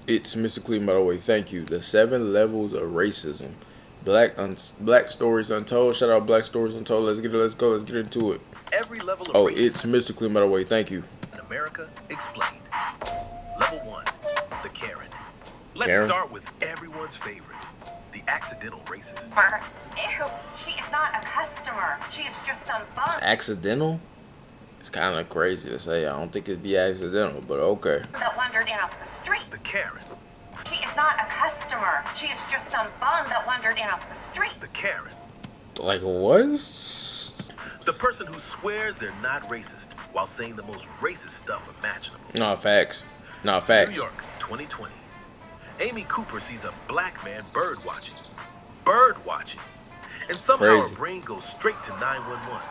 It's mystically, by the way. Thank you. The 7 levels of racism. Black stories untold. Shout out Black stories untold. Let's get it. Let's go. Let's get into it. Every level of Oh, racism it's mystically, by the way. Thank you, in America explained. Level 1, the Karen. Let's Karen. start with everyone's favorite, the accidental racist. Ew, she is not a customer. She is just some bum Accidental. It's kind of crazy to say. I don't think it'd be accidental, but okay. that wandered in off the street. The Karen. She is not a customer. She is just some bum that wandered in off the street. The Karen. Like what? The person who swears they're not racist while saying the most racist stuff imaginable. Nah, facts. Nah, New facts. York, 2020. Amy Cooper sees a black man bird watching. Bird watching. And somehow Crazy. her brain goes straight to 911.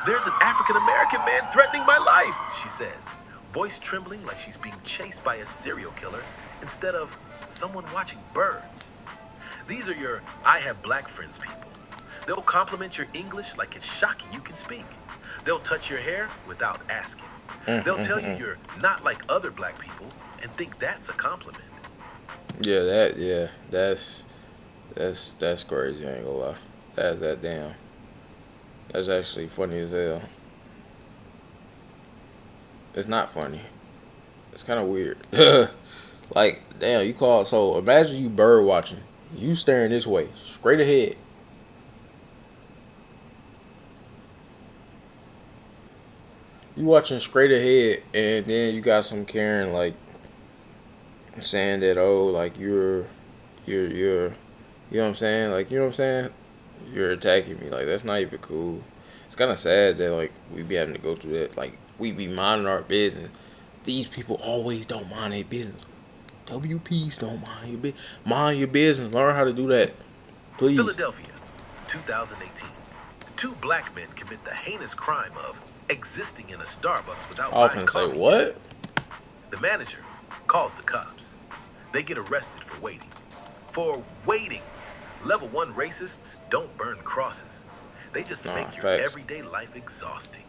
There's an African American man threatening my life, she says, voice trembling like she's being chased by a serial killer instead of someone watching birds. These are your I have black friends people. They'll compliment your English like it's shocking you can speak. They'll touch your hair without asking. They'll tell you you're not like other black people and think that's a compliment. Yeah, that's crazy. I ain't gonna lie. That damn. That's actually funny as hell. It's not funny. It's kind of weird. Like, damn, you call. So imagine you bird watching. You staring this way, straight ahead. You watching straight ahead, and then you got some Karen like saying that, oh, like you're, you know what I'm saying? Like, you know what I'm saying? You're attacking me. Like, that's not even cool. It's kind of sad that like we be having to go through that. Like, we be minding our business. These people always don't mind their business. WPs don't mind your business. Mind your business. Learn how to do that, please. Philadelphia, 2018. Two black men commit the heinous crime of existing in a Starbucks without I buying often say coffee. what? The manager calls the cops. They get arrested for waiting. For waiting. Level 1 racists don't burn crosses. They just Nah, make your facts. everyday life exhausting.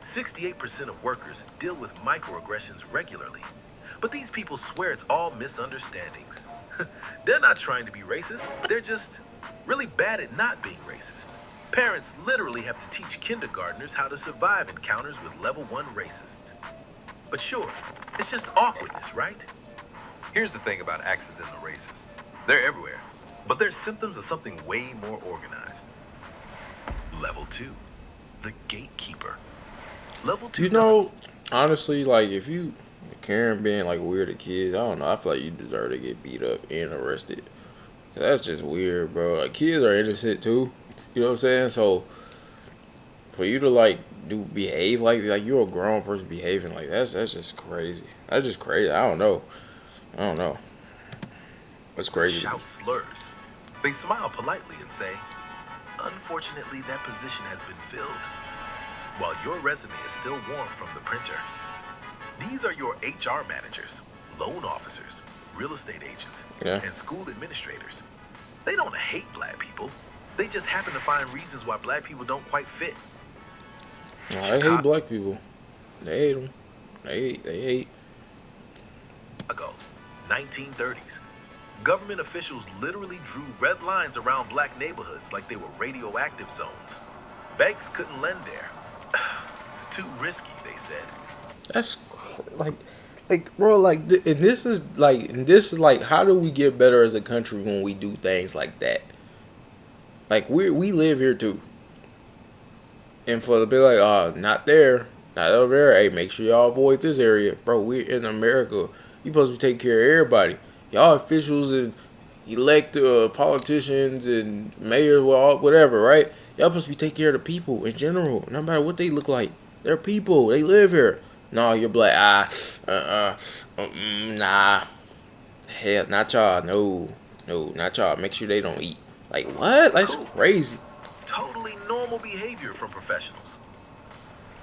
68% of workers deal with microaggressions regularly. But these people swear it's all misunderstandings. They're not trying to be racist. They're just really bad at not being racist. Parents literally have to teach kindergartners how to survive encounters with level 1 racists. But sure, it's just awkwardness, right? Here's the thing about accidental racists. They're everywhere, but they're symptoms of something way more organized. Level 2, the gatekeeper. Level 2 You know, honestly, like if you Karen being like weird to kids, I don't know. I feel like you deserve to get beat up and arrested. 'Cause that's just weird, bro. Like kids are innocent too. You know what I'm saying? So for you to like behave like you're a grown person behaving like that's just crazy. That's just crazy. I don't know. I don't know. That's crazy. shout slurs. They smile politely and say, unfortunately, that position has been filled, while your resume is still warm from the printer. These are your HR managers, loan officers, real estate agents, Yeah. and school administrators. They don't hate black people. They just happen to find reasons why black people don't quite fit. Nah, they hate black people. They hate them. They hate. Ago, 1930s. Government officials literally drew red lines around black neighborhoods like they were radioactive zones. Banks couldn't lend there. Too risky, they said. That's like bro, like and this is like, how do we get better as a country when we do things like that? Like we live here too, and for the be like, oh, not there, not over there. Hey, make sure y'all avoid this area, bro. We're in America. You supposed to be taking care of everybody. Y'all officials and elect politicians and mayors, well, whatever, right? Y'all supposed to be taking care of the people in general, no matter what they look like. They're people. They live here. No, you're black. Nah. Hell, not y'all. No, not y'all. Make sure they don't eat. Like what? That's Cool. crazy. Totally normal behavior from professionals.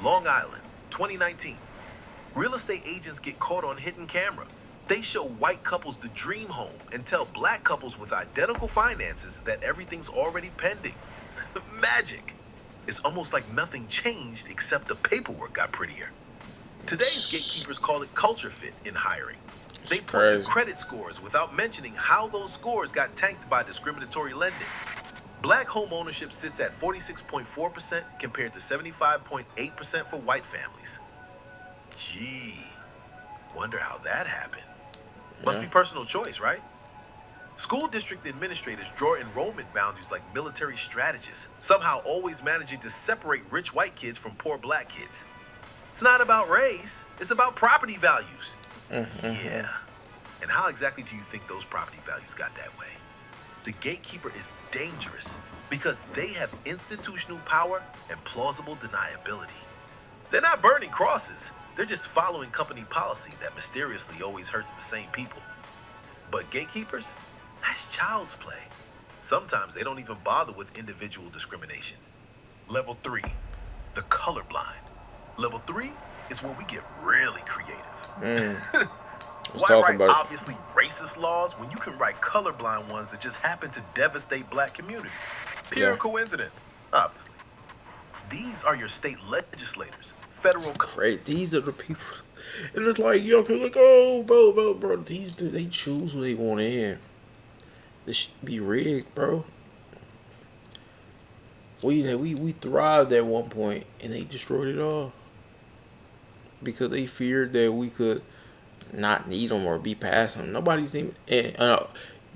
Long Island, 2019. Real estate agents get caught on hidden camera. They show white couples the dream home and tell black couples with identical finances that everything's already pending. Magic. It's almost like nothing changed except the paperwork got prettier. Today's gatekeepers call it culture fit in hiring. It's They point to crazy. credit scores without mentioning how those scores got tanked by discriminatory lending. Black home ownership sits at 46.4% compared to 75.8% for white families. Gee, wonder how that happened. Must Yeah. be personal choice, right? School district administrators draw enrollment boundaries like military strategists, somehow always managing to separate rich white kids from poor black kids. It's not about race, it's about property values. Mm-hmm. Yeah. And how exactly do you think those property values got that way? The gatekeeper is dangerous because they have institutional power and plausible deniability. They're not burning crosses, they're just following company policy that mysteriously always hurts the same people. But gatekeepers? That's child's play. Sometimes they don't even bother with individual discrimination. Level 3, the colorblind. Level 3 is where we get really Mm. creative. Let's Why talk write about it. obviously racist laws when you can write colorblind ones that just happen to devastate black communities? Pure Yeah. coincidence, obviously. These are your state legislators, federal. Great. These are the people. And it's like, yo, people like, oh, bro. They choose who they want in. This should be rigged, bro. We thrived at one point, and they destroyed it all because they feared that we could not need them or be past them. Nobody's even.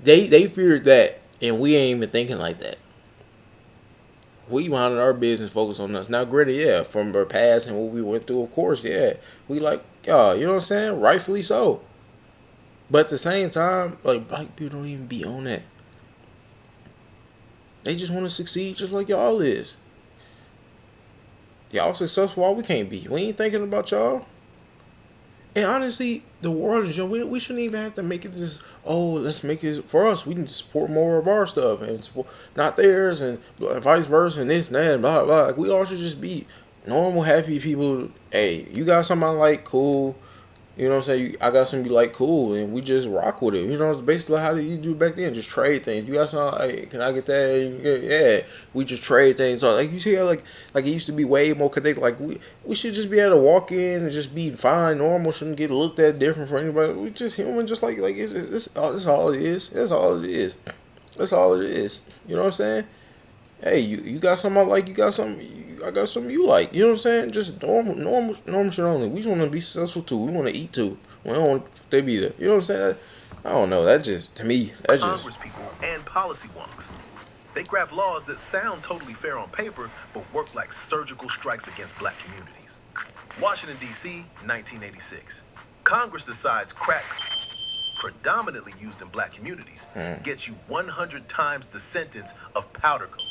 They feared that, and we ain't even thinking like that. We minded our business, focus on us. Now, granted, yeah, from our past and what we went through, of course, yeah, we like, you know what I'm saying? Rightfully so. But at the same time, like, black people don't even be on that. They just want to succeed just like y'all is. Y'all successful, why we can't be? We ain't thinking about y'all. And honestly, the world is young. We shouldn't even have to make it this. Oh, let's make it for us. We need to support more of our stuff and support, not theirs, and vice versa, and this and that, and blah blah. Like, we all should just be normal, happy people. Hey, you got somebody like cool. You know what I'm saying? I got something you like cool, and we just rock with it. You know, it's basically how did you do back then? Just trade things. You got something? Hey, can I get that? Yeah, we just trade things. So like you see, how like it used to be way more connected. Like we should just be able to walk in and just be fine, normal. Shouldn't get looked at different for anybody. We just human, just like that's all it is. That's all it is. That's all it is. You know what I'm saying? Hey, you got something I like, you got something, I got something you like. You know what I'm saying? Just normal shit only. We just want to be successful too. We want to eat too. We don't want they be there. You know what I'm saying? I don't know. That just to me, that's just Congress people and policy wonks. They craft laws that sound totally fair on paper, but work like surgical strikes against black communities. Washington, D.C., 1986. Congress decides crack, predominantly used in black communities, gets you 100 times the sentence of powder cocaine.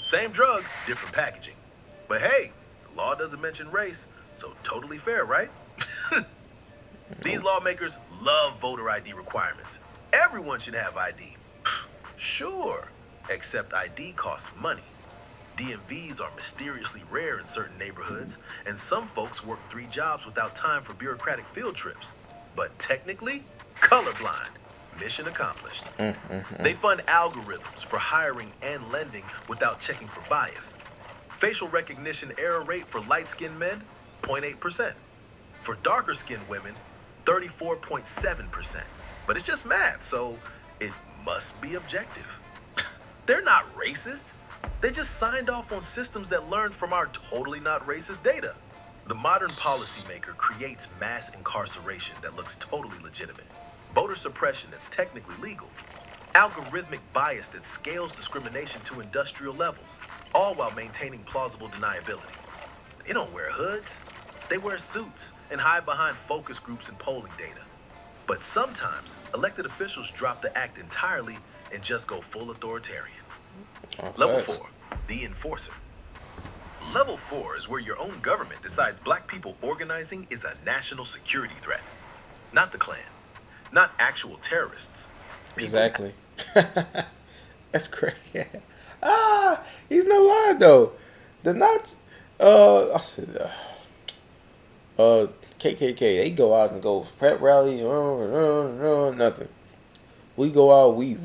Same drug, different packaging. But hey, the law doesn't mention race, so totally fair, right? These lawmakers love voter ID requirements. Everyone should have ID. Sure, except ID costs money. DMVs are mysteriously rare in certain neighborhoods, and some folks work 3 jobs without time for bureaucratic field trips. But technically, colorblind. Mission accomplished. They fund algorithms for hiring and lending without checking for bias. Facial recognition error rate for light skinned men, 0.8%. For darker skinned women, 34.7%. But it's just math, so it must be objective. They're not racist. They just signed off on systems that learned from our totally not racist data. The modern policymaker creates mass incarceration that looks totally legitimate, voter suppression that's technically legal, algorithmic bias that scales discrimination to industrial levels, all while maintaining plausible deniability. They don't wear hoods, they wear suits and hide behind focus groups and polling data. But sometimes, elected officials drop the act entirely and just go full authoritarian. Level facts. 4, the enforcer. Level 4 is where your own government decides black people organizing is a national security threat. Not the Klan, not actual terrorists. People. Exactly. That's crazy. He's not lying though. The Knots, I said, KKK. They go out and go prep rally, nothing. We go out. We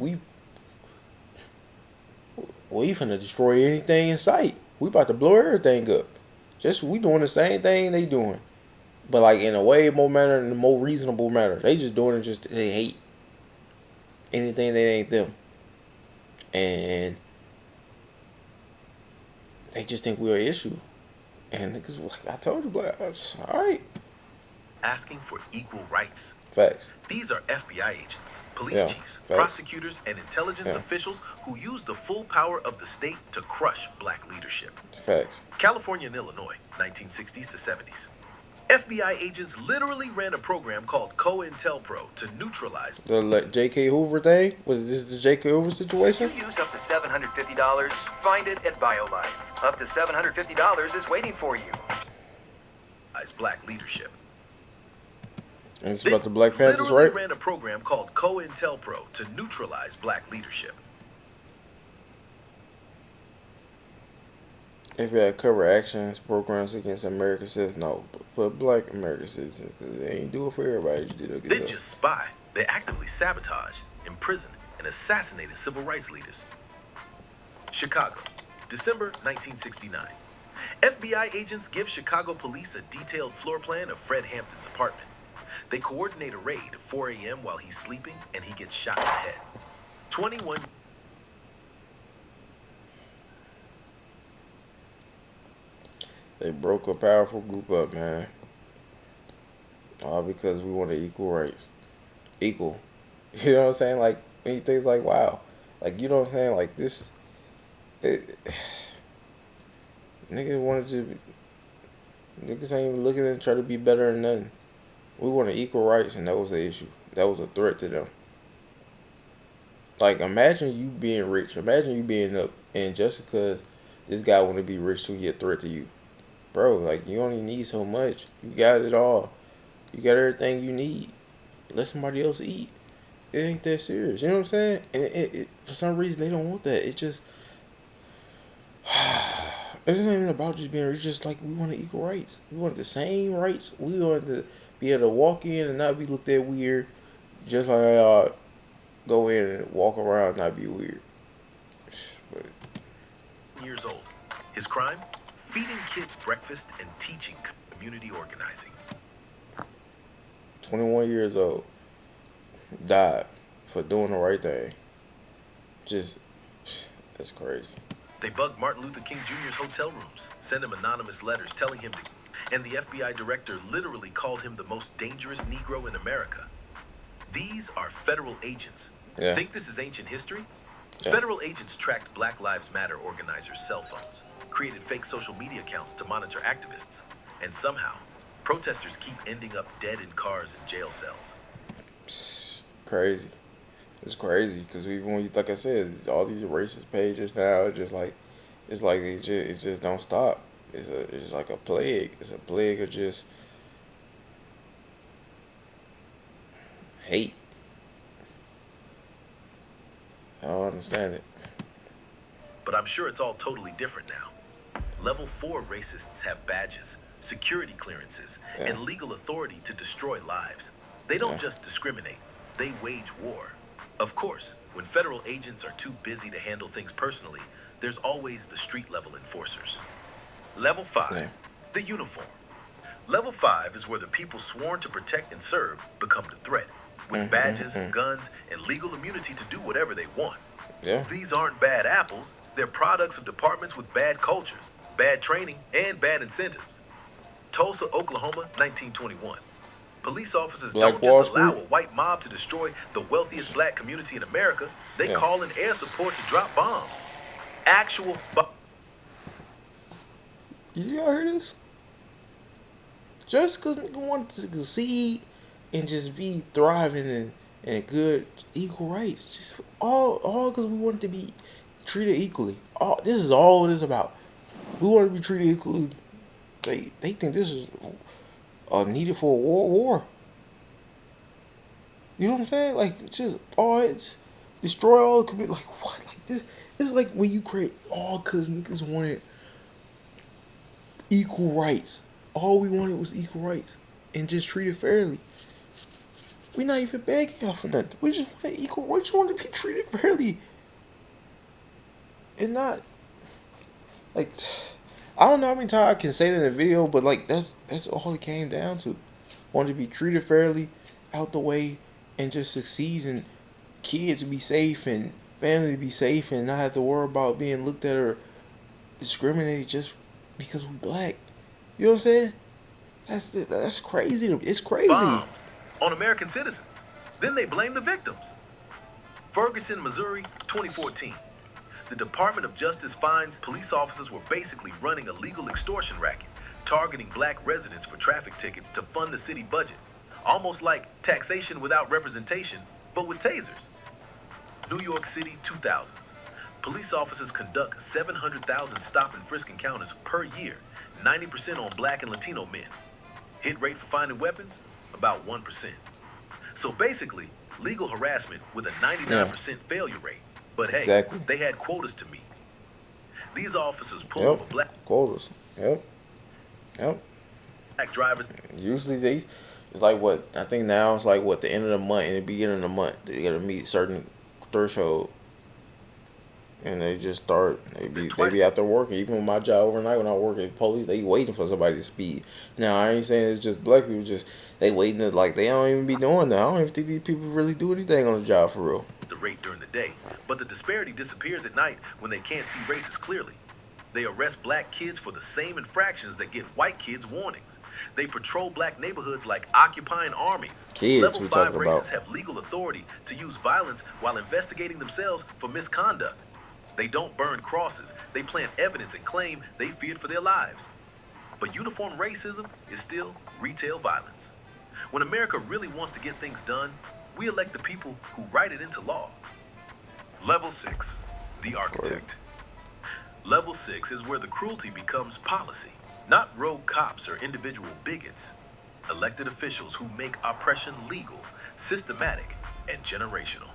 finna destroy anything in sight. We about to blow everything up. Just we doing the same thing they doing. but like in a way more manner, in a more reasonable manner. They just doing it just they hate anything that ain't them, and they just think we're an issue. And niggas, like I told you, black, all right, asking for equal rights. facts, These are FBI agents, police yeah, chiefs, facts, prosecutors, and intelligence yeah, officials who use the full power of the state to crush black leadership. facts. California and Illinois, 1960s to 70s. FBI agents literally ran a program called COINTELPRO to neutralize. The like, J.K. Hoover thing was this the J.K. Hoover situation? You use up to $750. Find it at BioLife. Up to $750 is waiting for you. As black leadership. And it's They about the Black Panthers, literally right? ran a program called COINTELPRO to neutralize black leadership. If you had cover actions programs against American citizens, no, but black American citizens, because they ain't do it for everybody. They just did it They against didn't us. just spy, they actively sabotage, imprison, and assassinated civil rights leaders. Chicago, December 1969. FBI agents give Chicago police a detailed floor plan of Fred Hampton's apartment. They coordinate a raid at 4 a.m. while he's sleeping and he gets shot in the head. 21. They broke a powerful group up, man. All because we wanted equal rights. Equal. You know what I'm saying? Like, when you think like, wow. Like, you know what I'm saying? Like, this. It, niggas wanted to. Niggas ain't even looking and try to be better than nothing. We wanted equal rights, and that was the issue. That was a threat to them. Like, imagine you being rich. Imagine you being up, and just because this guy want to be rich, to he a threat to you, bro. Like, you only need so much. You got it all. You got everything you need. Let somebody else eat. It ain't that serious. You know what I'm saying? And for some reason they don't want that. It just it's not even about just being rich. It's just like we wanted equal rights. We wanted the same rights. We wanted to be able to walk in and not be looked at weird. Just like go in and walk around and not be weird. But Years old. His crime? Feeding kids breakfast and teaching community organizing. 21 years old, died for doing the right thing. Just that's crazy. They bugged Martin Luther King Jr.'s hotel rooms, sent him anonymous letters telling him to. And the FBI director literally called him the most dangerous Negro in America. These are federal agents. Yeah. Think this is ancient history? Yeah. Federal agents tracked Black Lives Matter organizers' cell phones, created fake social media accounts to monitor activists, and somehow, protesters keep ending up dead in cars and jail cells. Crazy. It's crazy because even when you, like I said, all these racist pages now, it's like it just don't stop. It's like a plague. It's a plague of just hate. I don't understand it. But I'm sure it's all totally different now. Level 4 racists have badges, security clearances, Yeah. and legal authority to destroy lives. They don't Yeah. just discriminate, they wage war. Of course, when federal agents are too busy to handle things personally, there's always the street level enforcers. Level 5, Yeah. the uniform. Level 5 is where the people sworn to protect and serve become the threat, with badges, guns, and legal immunity to do whatever they want. Yeah. These aren't bad apples, they're products of departments with bad cultures, bad training, and bad incentives. Tulsa, Oklahoma, 1921. Police officers Black don't just Wall allow Street. a white mob to destroy the wealthiest black community in America, they Yeah. call in air support to drop bombs. Actual You all hear this? Just because nigga want to succeed and just be thriving and good equal rights, just all because we want to be treated equally. All this is all it is about. We want to be treated equally. They think this is needed for a war. You know what I'm saying? Like just all it's destroy all the community. Like what? Like this. This is like when you create all because niggas wanted equal rights. All we wanted was equal rights and just treated fairly. We not even begging y'all for nothing. We just want equal. We just want to be treated fairly, and not like I don't know how many times I can say that in a video, but like that's all it came down to. Wanted to be treated fairly, out the way, and just succeed, and kids be safe and family be safe, and not have to worry about being looked at or discriminated just because we black. You know what I'm saying? That's crazy. It's crazy. Bombs on American citizens. Then they blame the victims. Ferguson, Missouri, 2014. The Department of Justice finds police officers were basically running a legal extortion racket, targeting black residents for traffic tickets to fund the city budget. Almost like taxation without representation, but with tasers. New York City, 2000s. Police officers conduct 700,000 stop and frisk encounters per year, 90% on black and Latino men. Hit rate for finding weapons? About 1%. So basically, legal harassment with a Yeah, 99% failure rate. But hey, exactly. they had quotas to meet. These officers pull Yep. over black Quotas. Yep. Yep. drivers. Usually they, it's like what I think now it's like what the end of the month and the beginning of the month they gotta meet certain threshold, and they just start And they twice be out there working. Even with my job overnight when I work at police, they waiting for somebody to speed. Now I ain't saying it's just black people, just they waiting to like they don't even be doing that. I don't even think these people really do anything on the job for real. the rate during the day, but the disparity disappears at night when they can't see races clearly. They arrest black kids for the same infractions that get white kids warnings. They patrol black neighborhoods like occupying armies. Kids Level we 5 talking about. racists have legal authority to use violence while investigating themselves for misconduct. They don't burn crosses. They plant evidence and claim they feared for their lives. But uniform racism is still retail violence. When America really wants to get things done, we elect the people who write it into law. Level 6, the Or architect. Level 6 is where the cruelty becomes policy, not rogue cops or individual bigots. Elected officials who make oppression legal, systematic, and generational.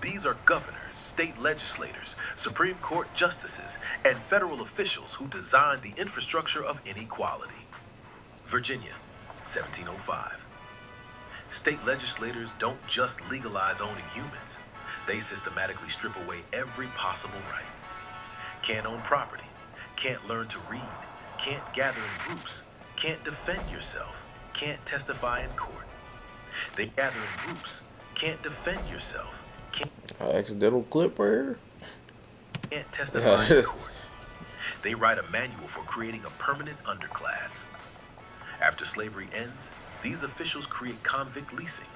These are governors, state legislators, Supreme Court justices, and federal officials who design the infrastructure of inequality. Virginia, 1705. State legislators don't just legalize owning humans, they systematically strip away every possible right. Can't own property, can't learn to read, can't gather in groups, can't defend yourself, can't testify in court. They gather in groups, can't defend yourself, accidental clip right here. can't testify in Yeah. court. They write a manual for creating a permanent underclass. After slavery ends, these officials create convict leasing.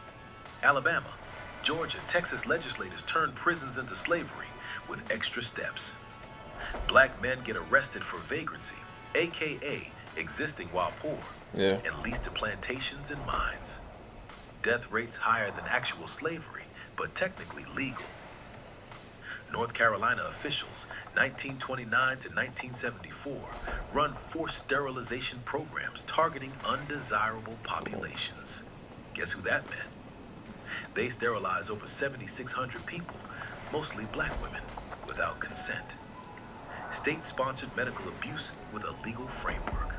Alabama, Georgia, Texas legislators turn prisons into slavery with extra steps. Black men get arrested for vagrancy, aka existing while poor, Yeah. and leased to plantations and mines. Death rates higher than actual slavery, but technically legal. North Carolina officials, 1929 to 1974, run forced sterilization programs targeting undesirable populations. Guess who that meant? They sterilize over 7,600 people, mostly black women, without consent. State-sponsored medical abuse with a legal framework.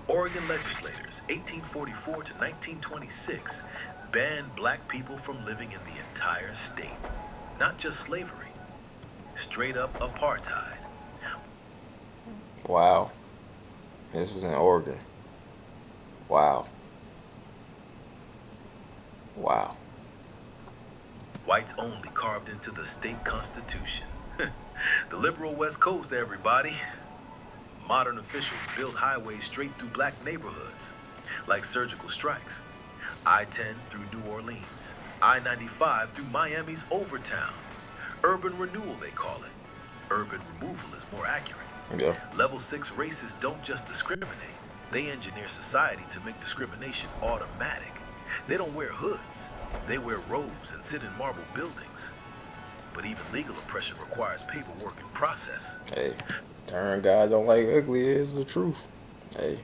Oregon legislators, 1844 to 1926, banned black people from living in the entire state. Not just slavery, straight up apartheid. Wow. This was in Oregon. Wow. Wow. Whites only carved into the state constitution. The liberal West Coast, everybody. Modern officials build highways straight through black neighborhoods, like surgical strikes. I-10 through New Orleans, I-95 through Miami's Overtown. Urban renewal, they call it. Urban removal is more accurate. Yeah. Level 6 racists don't just discriminate, they engineer society to make discrimination automatic. They don't wear hoods, they wear robes and sit in marble buildings. But even legal oppression requires paperwork and process. Hey, turn guys don't like ugly is the truth. Hey,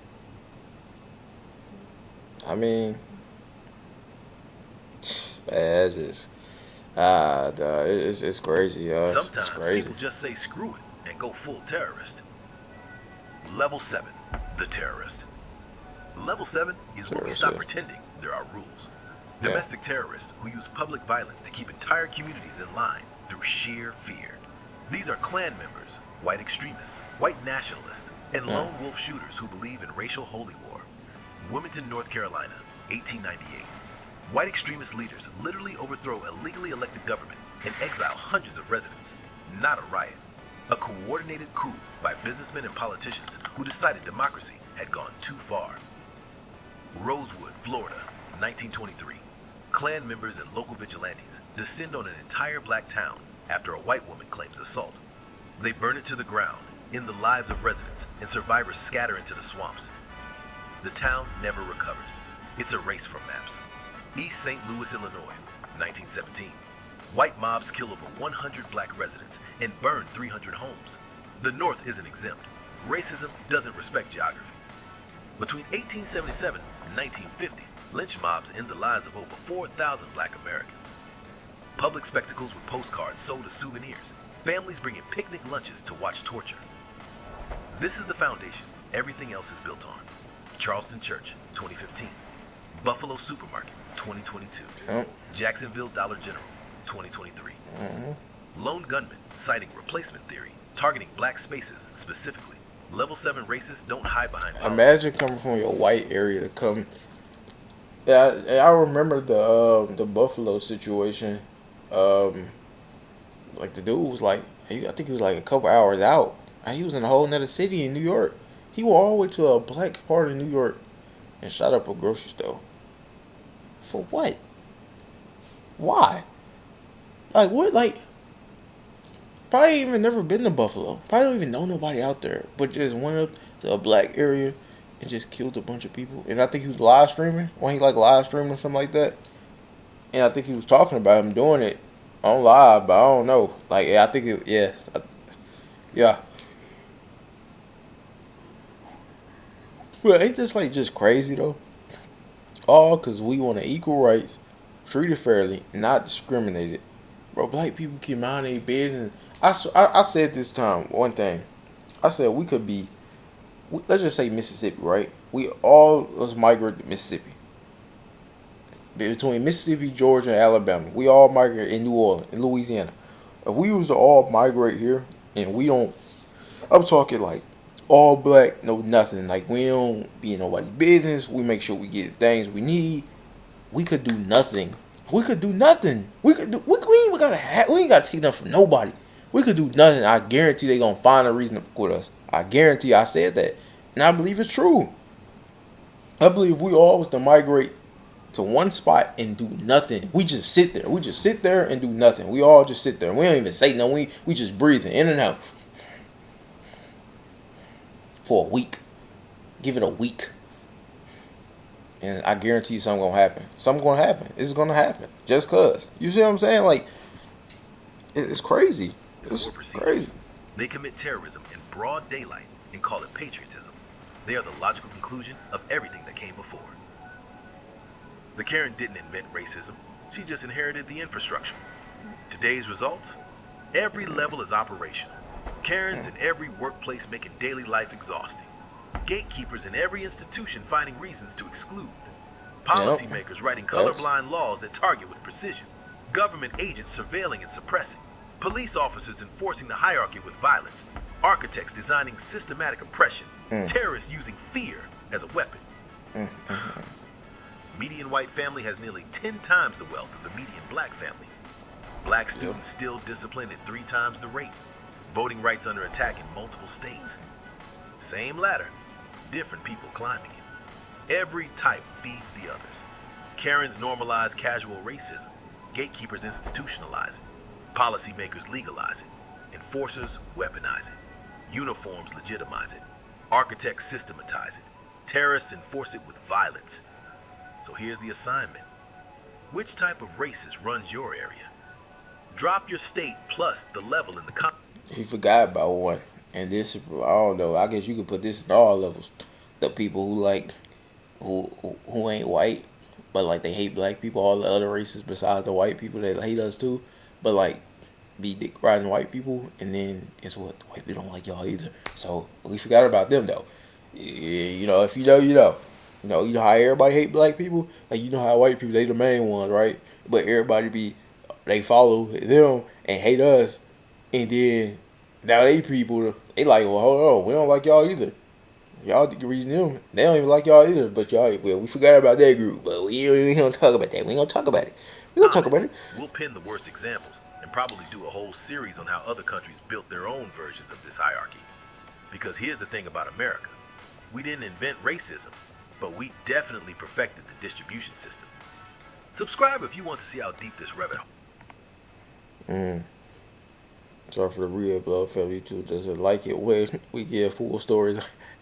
I mean, man, it's just duh, it's crazy, it's Sometimes crazy. people just say screw it and go full terrorist. Level 7, the terrorist. Level 7 is where we stop Seriously. pretending there are rules. Yeah. Domestic terrorists who use public violence to keep entire communities in line through sheer fear. These are Klan members, white extremists, white nationalists, and lone wolf shooters who believe in racial holy war. Wilmington, North Carolina, 1898. White extremist leaders literally overthrow a legally elected government and exile hundreds of residents. Not a riot. A coordinated coup by businessmen and politicians who decided democracy had gone too far. Rosewood, Florida, 1923. Klan members and local vigilantes descend on an entire black town after a white woman claims assault. They burn it to the ground, end the lives of residents, and survivors scatter into the swamps. The town never recovers. It's erased from maps. East St. Louis, Illinois, 1917. White mobs kill over 100 black residents and burn 300 homes. The North isn't exempt. Racism doesn't respect geography. Between 1877 and 1950, lynch mobs end the lives of over 4,000 black Americans. Public spectacles with postcards sold as souvenirs. Families bringing picnic lunches to watch torture. This is the foundation everything else is built on. Charleston Church, 2015. Buffalo Supermarket, 2022. Yep. Jacksonville Dollar General, 2023. Lone gunman citing replacement theory, targeting black spaces specifically. Level 7 racists don't hide behind policy. Imagine coming from your white area to come. Yeah, I remember the Buffalo situation. Like the dude was like, I think he was like a couple hours out. He was in a whole nother city in New York. He went all the way to a black part of New York and shot up a grocery store. For what? Why? Like what? Like probably even never been to Buffalo. Probably don't even know nobody out there. But just went up to a black area and just killed a bunch of people. And I think he was live streaming. When he like live streaming or something like that. And I think he was talking about him doing it on live, but I don't know. Like yeah, I think it. Yeah. But ain't this like just crazy though? All because we want equal rights, treated fairly, not discriminated. Bro, black people keep mind their business. I said this time one thing. I said we could be, let's just say Mississippi, right? We all let's migrate to Mississippi. Between Mississippi, Georgia, and Alabama, we all migrate in New Orleans, in Louisiana. If we was to all migrate here, and we don't, I'm talking like all black, no nothing. Like we don't be in nobody's business. We make sure we get the things we need. We could do nothing. We could do nothing. We could do. We ain't gotta. We ain't gotta take nothing from nobody. We could do nothing. I guarantee they gonna find a reason to fuck with us. I guarantee. I said that, and I believe it's true. I believe we all was to migrate to one spot and do nothing. We just sit there. We just sit there and do nothing. We all just sit there. We don't even say nothing. We just breathing in and out for a week. Give it a week. And I guarantee you something gonna happen. Something gonna happen. It's gonna happen. Just cause. You see what I'm saying? Like, it's crazy. It's crazy. They commit terrorism in broad daylight and call it patriotism. They are the logical conclusion of everything that came before. The Karen didn't invent racism. She just inherited the infrastructure. Today's results? Every level is operational. Karens in every workplace making daily life exhausting. Gatekeepers in every institution finding reasons to exclude. Policymakers writing colorblind laws that target with precision. Government agents surveilling and suppressing. Police officers enforcing the hierarchy with violence. Architects designing systematic oppression. Terrorists using fear as a weapon. Median white family has nearly 10 times the wealth of the median black family. Black students still disciplined at 3 times the rate. Voting rights under attack in multiple states. Same ladder, different people climbing it. Every type feeds the others. Karens normalize casual racism. Gatekeepers institutionalize it. Policymakers legalize it. Enforcers weaponize it. Uniforms legitimize it. Architects systematize it. Terrorists enforce it with violence. So here's the assignment. Which type of racist runs your area? Drop your state plus the level in the He forgot about one. And this, I don't know. I guess you could put this at all levels. The people who like, who ain't white, but like they hate black people. All the other races besides the white people that hate us too, but like be dick riding white people. And then guess what? The white people don't like y'all either. So we forgot about them though. You know, if you know, you know. You know how everybody hate black people? Like, you know how white people, they the main ones, right? But everybody they follow them and hate us. And then, now they people, they like, well, hold on, we don't like y'all either. Y'all reading them. They don't even like y'all either. But y'all, well, we forgot about that group. But we don't talk about that. We ain't gonna talk about it. We gonna talk about Comments. it. We'll pin the worst examples and probably do a whole series on how other countries built their own versions of this hierarchy. Because here's the thing about America. We didn't invent racism, but we definitely perfected the distribution system. Subscribe if you want to see how deep this rabbit hole. Mm. Sorry for the real blood family too. Does it like it when we give full stories?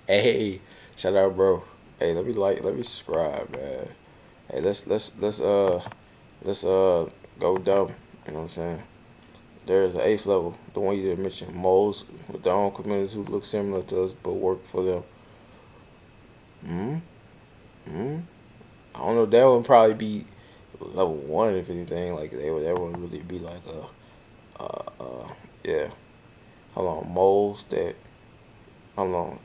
Hey, shout out, bro. Hey, let me subscribe, man. Hey, let's go dumb. You know what I'm saying? There's an eighth level, the one you didn't mention. Moles with their own communities who look similar to us but work for them. Hmm. Hmm. I don't know. That would probably be level one if anything. Like that would really be like yeah. Hold on, moles that hold on,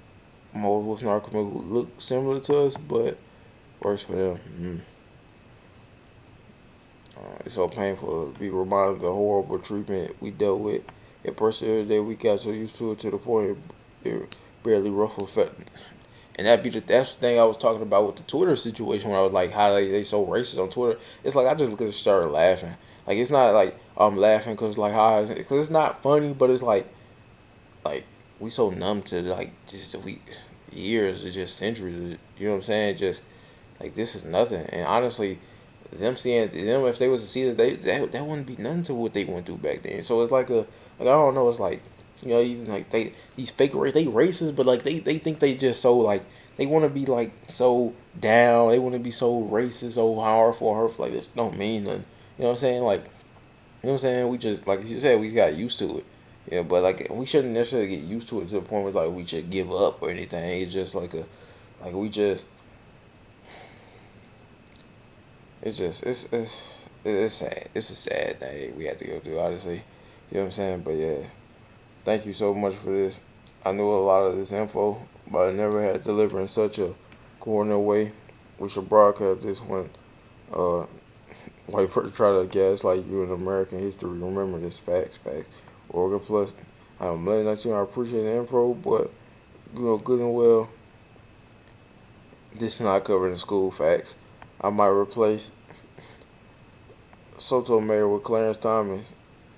moles with narc who look similar to us but works for them. It's so painful to be reminded of the horrible treatment we dealt with. It persevered that we got so used to it to the point it barely ruffled feathers. And that's the thing I was talking about with the Twitter situation where I was like, how they so racist on Twitter. It's like I just started laughing. Like it's not like I'm laughing because like how because it's not funny, but it's like we so numb to like just we years or just centuries. You know what I'm saying? Just like this is nothing. And honestly, them seeing them if they was to see that wouldn't be nothing to what they went through back then. So it's like I don't know. It's like even like these fake race they racist, but like they think they just so like they want to be like so down. They want to be so racist, so powerful, hurtful. Like this don't mean nothing. You know what I'm saying? Like you know what I'm saying? We just like you said, we got used to it. Yeah, but like we shouldn't necessarily get used to it to the point where it's like we should give up or anything. It's just like we just it's sad. It's a sad thing we have to go through, honestly. You know what I'm saying? But yeah, thank you so much for this. I knew a lot of this info, but I never had delivered in such a coordinated way. We should broadcast this when uh white person try to gaslight you in American history. Remember this, facts. Oregon Plus. I'm letting that you know I appreciate the info, but good and well, this is not covered in school facts. I might replace Soto Mayor with Clarence Thomas.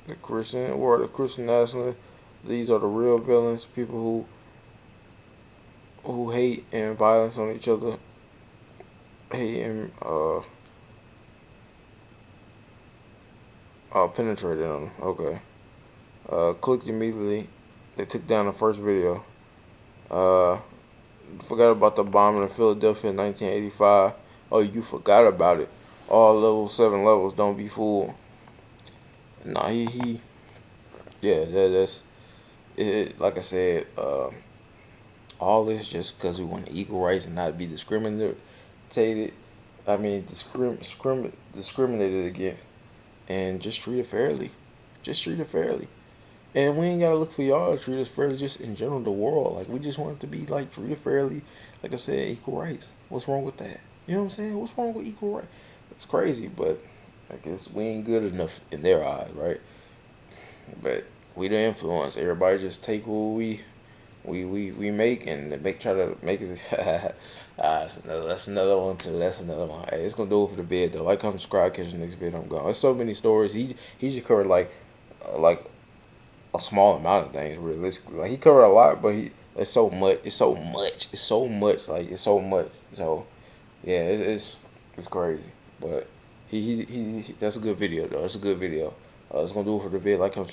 The Christian or the Christian nationalists, these are the real villains, people who hate and violence on each other, hate and penetrated on them. Okay. Clicked immediately. They took down the first video. Uh, Forgot about the bombing in Philadelphia in 1985. Oh, you forgot about it. All level 7 levels, don't be fooled. Nah, yeah, that's it. Like I said, all this just because we want equal rights and not be discriminated. I mean, discriminated against, and just treat it fairly. Just treat it fairly. And we ain't gotta look for y'all to treat us fairly. Just in general, the world, like we just want it to be like treated fairly. Like I said, equal rights. What's wrong with that? You know what I'm saying? What's wrong with equal rights? It's crazy, but I guess we ain't good enough in their eyes, right? But we the influence. Everybody just take what we make and make try to make it. That's another one too. That's another one. Hey, it's gonna do it for the bid though. Like, come subscribe, catch the next video. I'm gone. There's so many stories. He just covered like a small amount of things realistically. Like he covered a lot, but he it's so much. It's so much. It's so much. Like it's so much. So yeah, it's crazy. But he that's a good video though. It's a good video. It's gonna do it for the vid. Like, come